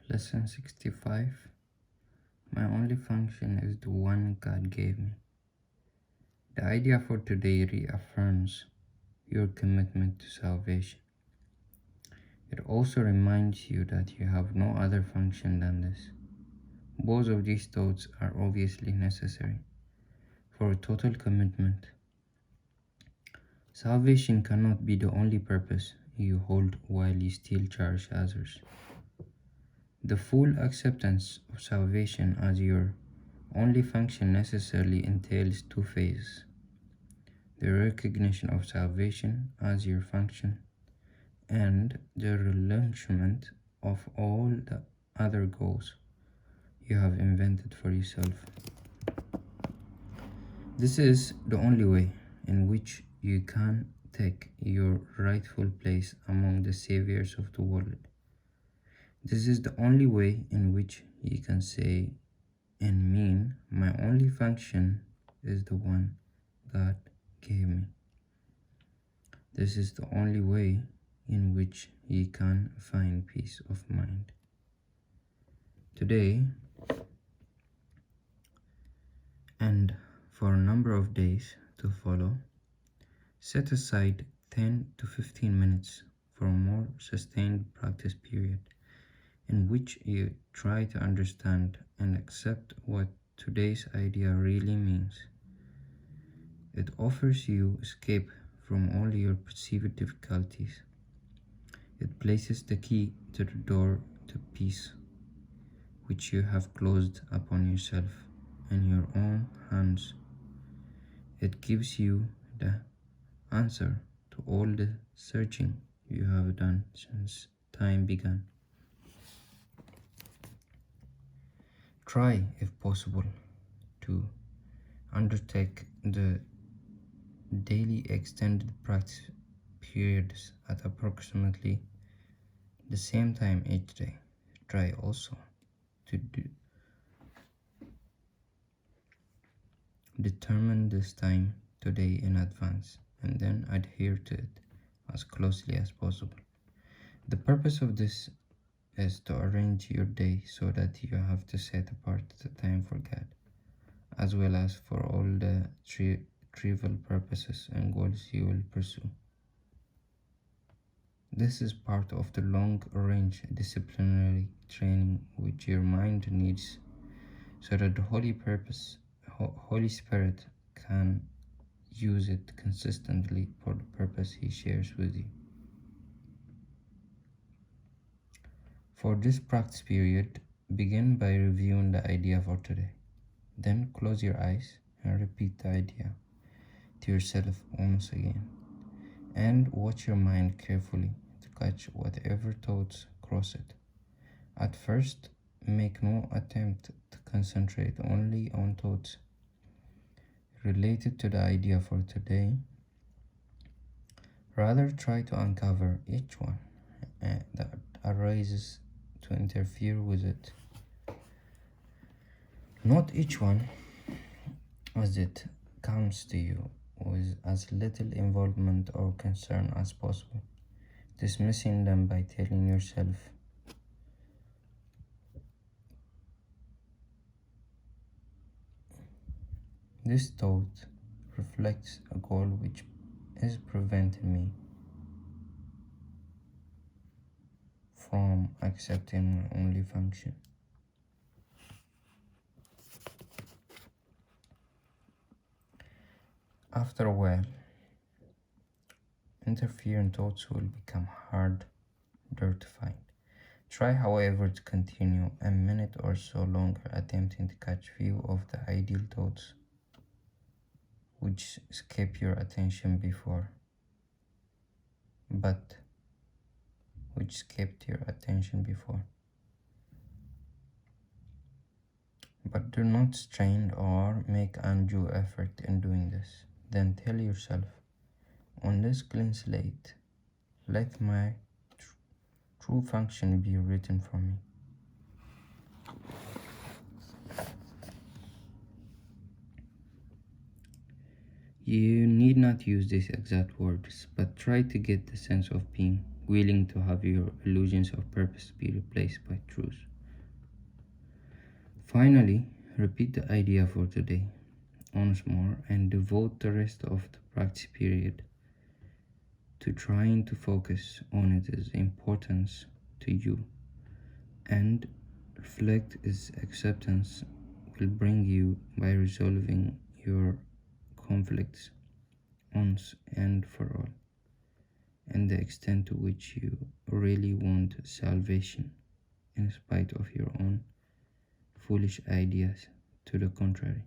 Lesson 65. My only function is the one God gave me. The idea for today reaffirms your commitment to salvation. It also reminds you that you have no other function than this. Both of these thoughts are obviously necessary for a total commitment. Salvation cannot be the only purpose you hold while you still cherish others. The full acceptance of salvation as your only function necessarily entails two phases: the recognition of salvation as your function and the relinquishment of all the other goals you have invented for yourself. This is the only way in which you can take your rightful place among the saviors of the world. This is the only way in which you can say and mean, my only function is the one God gave me. This is the only way in which you can find peace of mind. Today, and for a number of days to follow, set aside 10 to 15 minutes for a more sustained practice period in which you try to understand and accept what today's idea really means. It offers you escape from all your perceived difficulties. It places the key to the door to peace, which you have closed upon yourself in your own hands. It gives you the answer to all the searching you have done since time began. Try, if possible, to undertake the daily extended practice periods at approximately the same time each day. Try also to determine this time today in advance and then adhere to it as closely as possible. The purpose of this is to arrange your day so that you have to set apart the time for God, as well as for all the trivial purposes and goals you will pursue. This is part of the long-range disciplinary training which your mind needs so that the Holy Spirit can use it consistently for the purpose He shares with you. For this practice period, begin by reviewing the idea for today. Then close your eyes and repeat the idea to yourself once again. And watch your mind carefully to catch whatever thoughts cross it. At first, make no attempt to concentrate only on thoughts related to the idea for today. Rather, try to uncover each one that arises to interfere with it. Note each one as it comes to you with as little involvement or concern as possible, dismissing them by telling yourself, this thought reflects a goal which is preventing me from accepting my only function. After a while, interfering thoughts will become harder to find. Try, however, to continue a minute or so longer, attempting to catch few of the ideal thoughts which escape your attention before, but do not strain or make undue effort in doing this. Then tell yourself, on this clean slate, let my true function be written for me. You need not use these exact words, but try to get the sense of being willing to have your illusions of purpose be replaced by truth. Finally, repeat the idea for today once more and devote the rest of the practice period to trying to focus on its importance to you, and reflect its acceptance will bring you by resolving your conflicts once and for all, and the extent to which you really want salvation in spite of your own foolish ideas to the contrary.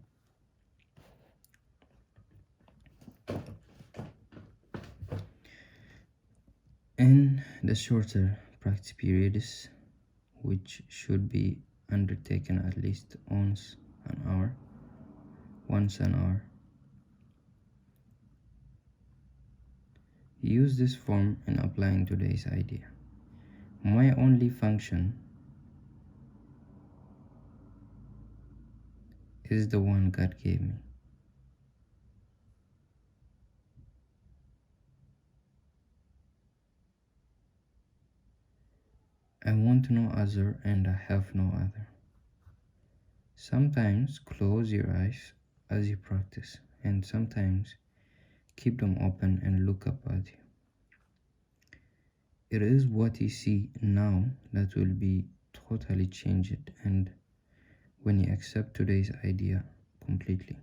In the shorter practice periods, which should be undertaken at least once an hour, use this form in applying today's idea. My only function is the one God gave me. I want no other and I have no other. Sometimes close your eyes as you practice, and sometimes keep them open and look up at you. It is what you see now that will be totally changed, and when you accept today's idea completely.